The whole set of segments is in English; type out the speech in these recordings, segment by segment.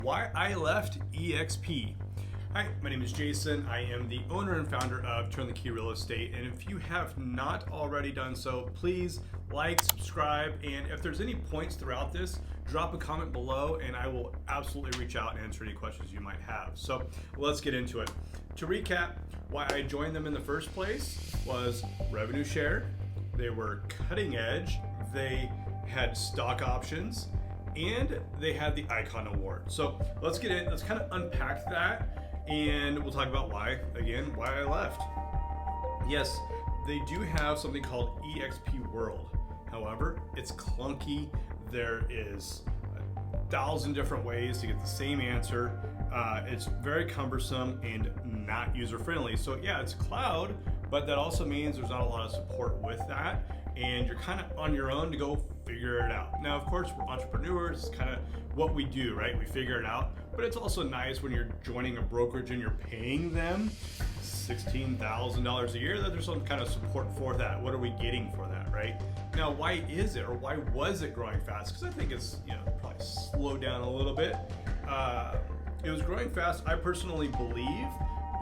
Why I left eXp. Hi, my name is Jason. I am the owner and founder of Turn the Key Real Estate. And if you have not already done so, please like, subscribe, and if there's any points throughout this, drop a comment below and I will absolutely reach out and answer any questions you might have. So let's get into it. To recap, why I joined them in the first place was revenue share. They were cutting edge. They had stock options, and they had the Icon Award. So let's get in, let's kind of unpack that, and we'll talk about why I left. Yes, they do have something called eXp World. However, it's clunky. There is 1,000 different ways to get the same answer. It's very cumbersome and not user-friendly. So yeah, it's cloud, but that also means there's not a lot of support with that, and you're kind of on your own to go figure it out. Now, of course, we're entrepreneurs. It's kind of what we do, right? We figure it out, but it's also nice when you're joining a brokerage and you're paying them $16,000 a year, that there's some kind of support for that. What are we getting for that, right? Now, why is it, or why was it growing fast? Because I think it's, probably slowed down a little bit. It was growing fast, I personally believe,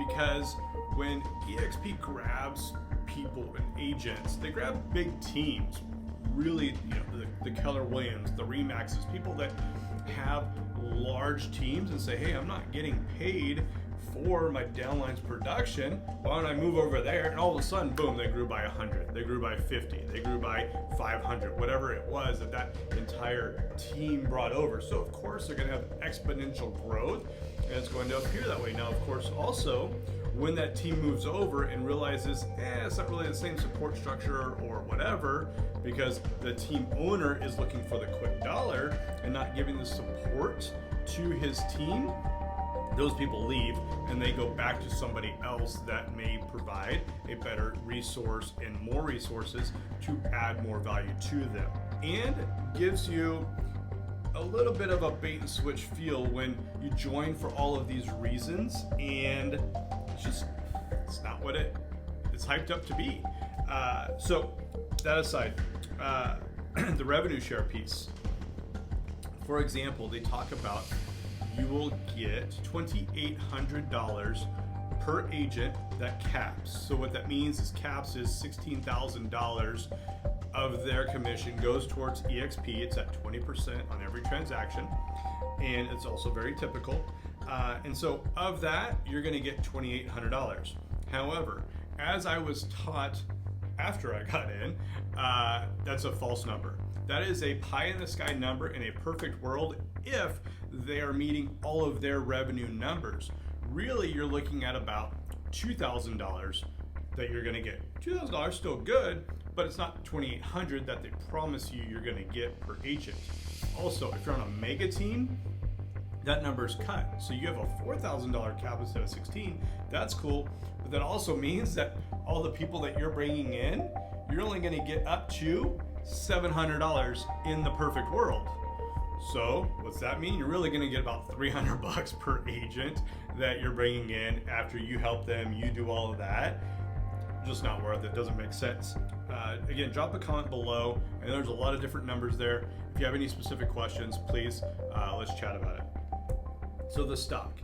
because when eXp grabs people and agents, they grab big teams, really, the Keller Williams, the Remaxes, people that have large teams, and say, hey, I'm not getting paid for my downline's production, why don't I move over there? And all of a sudden, boom, they grew by 100, they grew by 50, they grew by 500, whatever it was that entire team brought over. So of course they're gonna have exponential growth, and it's going to appear that way. Now, of course, also, when that team moves over and realizes, it's not really the same support structure or whatever, because the team owner is looking for the quick dollar and not giving the support to his team, those people leave and they go back to somebody else that may provide a better resource and more resources to add more value to them, and gives you a little bit of a bait and switch feel when you join for all of these reasons, and it's not what it's hyped up to be. So that aside, the revenue share piece, for example, they talk about you will get $2,800 per agent that caps. So what that means is caps is $16,000 of their commission goes towards eXp. It's at 20% on every transaction, and it's also very typical. And so of that, you're going to get $2,800. However, as I was taught after I got in, that's a false number. That is a pie in the sky number in a perfect world if they are meeting all of their revenue numbers. Really, you're looking at about $2,000 that you're going to get. $2,000 still good, but it's not $2,800 that they promise you're going to get per agent. Also, if you're on a mega team, that number is cut. So you have a $4,000 cap instead of 16. That's cool, but that also means that all the people that you're bringing in, you're only going to get up to $700 in the perfect world. So what's that mean? You're really going to get about $300 per agent that you're bringing in after you help them, you do all of that. Just not worth it. Doesn't make sense. Again, drop a comment below, and there's a lot of different numbers there. If you have any specific questions, please let's chat about it. So the stock,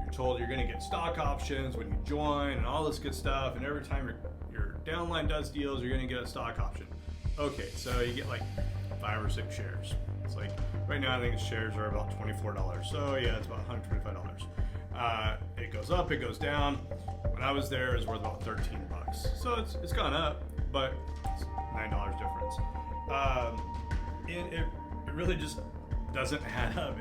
you're told you're going to get stock options when you join and all this good stuff, and every time your downline does deals, you're going to get a stock option. Okay, so you get like 5 or 6 shares. It's like right now I think the shares are about $24. So yeah, it's about $125. It goes up, it goes down. When I was there, it was worth about $13. So it's gone up, but it's $9 difference. And it really just doesn't add up.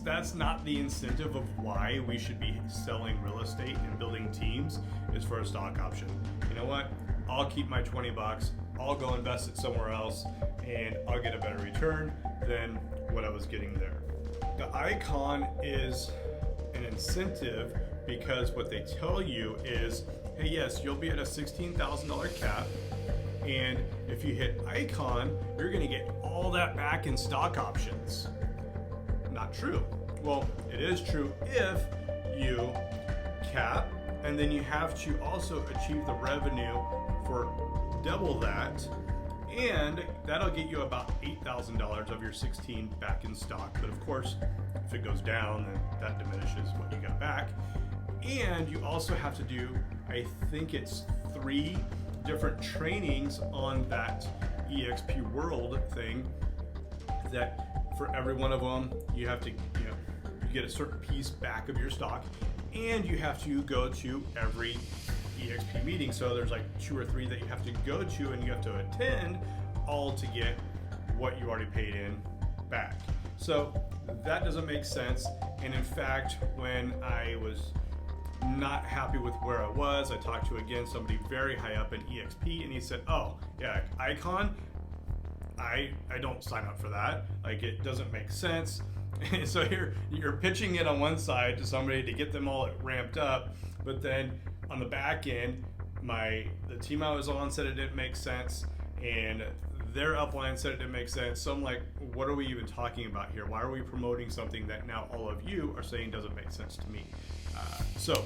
That's not the incentive of why we should be selling real estate and building teams, is for a stock option. You know what? I'll keep my $20. I'll go invest it somewhere else, and I'll get a better return than what I was getting there. The Icon is an incentive because what they tell you is, hey, yes, you'll be at a $16,000 cap, and if you hit Icon, you're going to get all that back in stock options. Not true. Well, it is true if you cap, and then you have to also achieve the revenue for double that, And that'll get you about $8,000 of your 16 back in stock. But of course, if it goes down, then that diminishes what you got back. And you also have to do, I think it's 3 different trainings on that eXp World thing, that for every one of them, you have to, you get a certain piece back of your stock, and you have to go to every eXp meeting. So there's like 2 or 3 that you have to go to, and you have to attend all to get what you already paid in back. So that doesn't make sense. And in fact, when I was not happy with where I was, I talked to, again, somebody very high up in eXp, and he said, oh yeah, Icon, I don't sign up for that. Like, it doesn't make sense. And so you're pitching it on one side to somebody to get them all ramped up, but then on the back end, the team I was on said it didn't make sense, and their upline said it didn't make sense. So I'm like, what are we even talking about here? Why are we promoting something that now all of you are saying doesn't make sense to me? So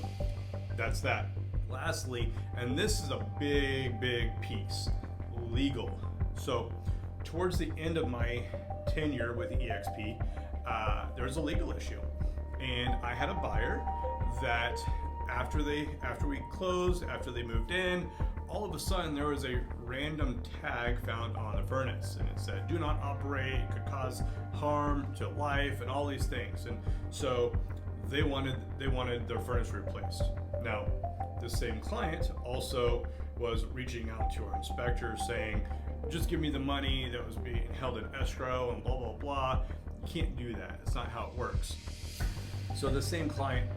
that's that. Lastly, and this is a big piece, legal. So towards the end of my tenure with eXp, there was a legal issue, and I had a buyer that after we closed, after they moved in, all of a sudden there was a random tag found on the furnace, and it said, do not operate, could cause harm to life, and all these things. And so they wanted their furnace replaced. Now, the same client also was reaching out to our inspector saying, just give me the money that was being held in escrow and blah, blah, blah. You can't do that. It's not how it works. So the same client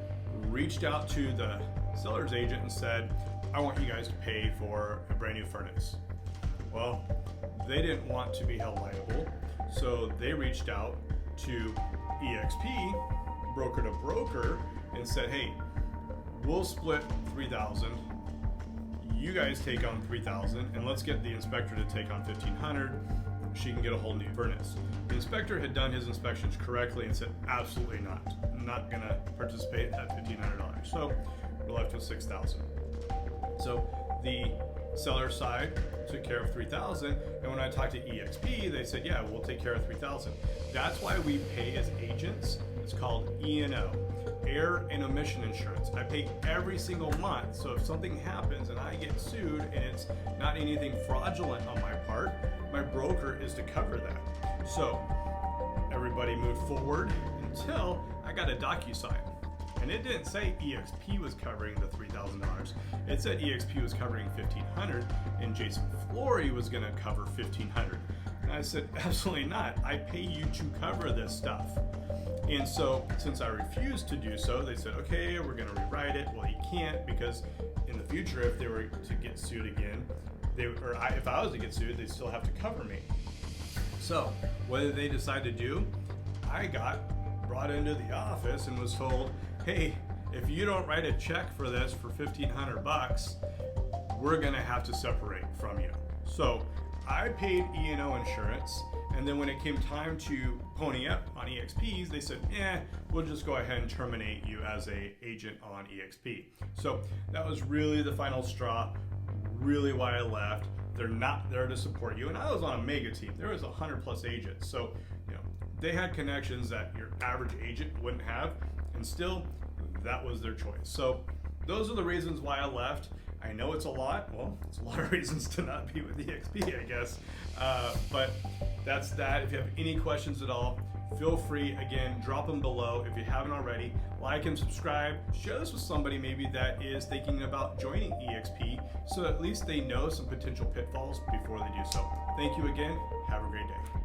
reached out to the seller's agent and said, I want you guys to pay for a brand new furnace. Well, they didn't want to be held liable, so they reached out to eXp, broker to broker, and said, hey, we'll split $3,000. You guys take on $3,000, and let's get the inspector to take on $1,500. She can get a whole new furnace. The inspector had done his inspections correctly and said, absolutely not. I'm not gonna participate at $1,500. So we're left with $6,000. So the seller side took care of $3,000, and when I talked to eXp, they said, yeah, we'll take care of $3,000. That's why we pay as agents. It's called E&O, Error and Omission Insurance. I pay every single month, so if something happens and I get sued and it's not anything fraudulent on my part, my broker is to cover that. So everybody moved forward until I got a DocuSign. And it didn't say eXp was covering the $3,000. It said eXp was covering $1,500, and Jason Flory was going to cover $1,500. And I said, absolutely not. I pay you to cover this stuff. And so, since I refused to do so, they said, okay, we're going to rewrite it. Well, you can't, because in the future, if they were to get sued again, if I was to get sued, they'd still have to cover me. So, what did they decide to do? I got brought into the office and was told, hey, if you don't write a check for this for $1,500, we're gonna have to separate from you. So I paid E&O insurance, and then when it came time to pony up on eXp's, they said, we'll just go ahead and terminate you as an agent on eXp. So that was really the final straw, really why I left. They're not there to support you, and I was on a mega team. There was 100+ agents, so they had connections that your average agent wouldn't have, and still, that was their choice. So those are the reasons why I left. I know it's a lot. Well, it's a lot of reasons to not be with eXp, I guess. But that's that. If you have any questions at all, feel free, again, drop them below. If you haven't already, like and subscribe. Share this with somebody maybe that is thinking about joining eXp, so at least they know some potential pitfalls before they do so. Thank you again. Have a great day.